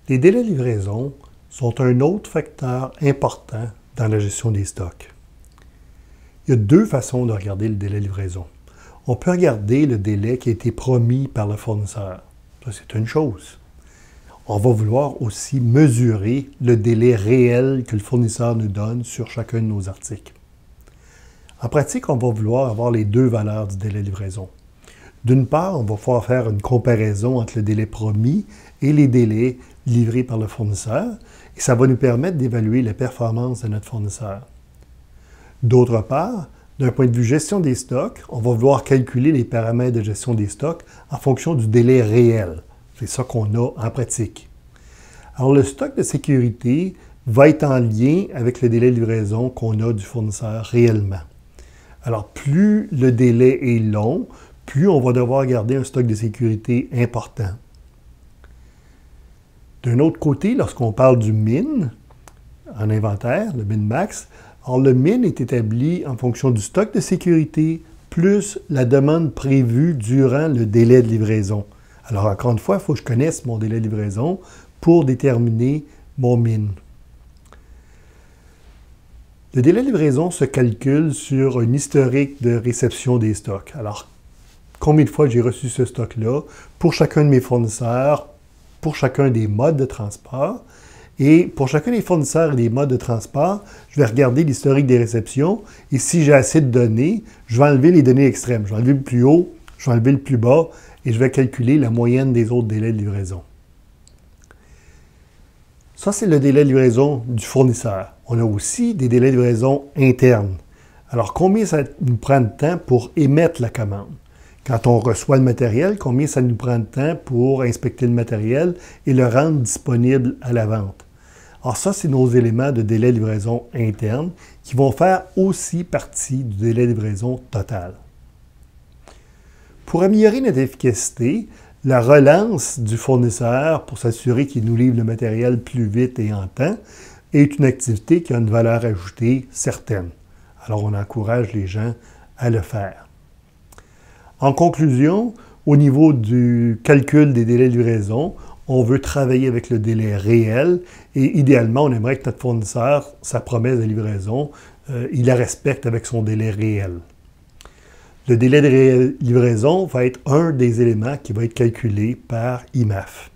Les délais de livraison sont un autre facteur important dans la gestion des stocks. Il y a deux façons de regarder le délai de livraison. On peut regarder le délai qui a été promis par le fournisseur. Ça, c'est une chose. On va vouloir aussi mesurer le délai réel que le fournisseur nous donne sur chacun de nos articles. En pratique, on va vouloir avoir les deux valeurs du délai de livraison. D'une part, on va pouvoir faire une comparaison entre le délai promis et les délais livrés par le fournisseur, et ça va nous permettre d'évaluer la performance de notre fournisseur. D'autre part, d'un point de vue gestion des stocks, on va vouloir calculer les paramètres de gestion des stocks en fonction du délai réel. C'est ça qu'on a en pratique. Alors, le stock de sécurité va être en lien avec le délai de livraison qu'on a du fournisseur réellement. Alors, plus le délai est long, plus on va devoir garder un stock de sécurité important. D'un autre côté, lorsqu'on parle du min en inventaire, le min-max, alors le min est établi en fonction du stock de sécurité plus la demande prévue durant le délai de livraison. Alors, encore une fois, il faut que je connaisse mon délai de livraison pour déterminer mon min. Le délai de livraison se calcule sur un historique de réception des stocks. Alors, combien de fois j'ai reçu ce stock-là pour chacun de mes fournisseurs, pour chacun des modes de transport. Et pour chacun des fournisseurs et des modes de transport, je vais regarder l'historique des réceptions. Et si j'ai assez de données, je vais enlever les données extrêmes. Je vais enlever le plus haut, je vais enlever le plus bas et je vais calculer la moyenne des autres délais de livraison. Ça, c'est le délai de livraison du fournisseur. On a aussi des délais de livraison internes. Alors, combien ça nous prend de temps pour émettre la commande? Quand on reçoit le matériel, combien ça nous prend de temps pour inspecter le matériel et le rendre disponible à la vente? Alors ça, c'est nos éléments de délai de livraison interne qui vont faire aussi partie du délai de livraison total. Pour améliorer notre efficacité, la relance du fournisseur pour s'assurer qu'il nous livre le matériel plus vite et en temps est une activité qui a une valeur ajoutée certaine. Alors on encourage les gens à le faire. En conclusion, au niveau du calcul des délais de livraison, on veut travailler avec le délai réel et idéalement, on aimerait que notre fournisseur, sa promesse de livraison, il la respecte avec son délai réel. Le délai de livraison va être un des éléments qui va être calculé par IMAF.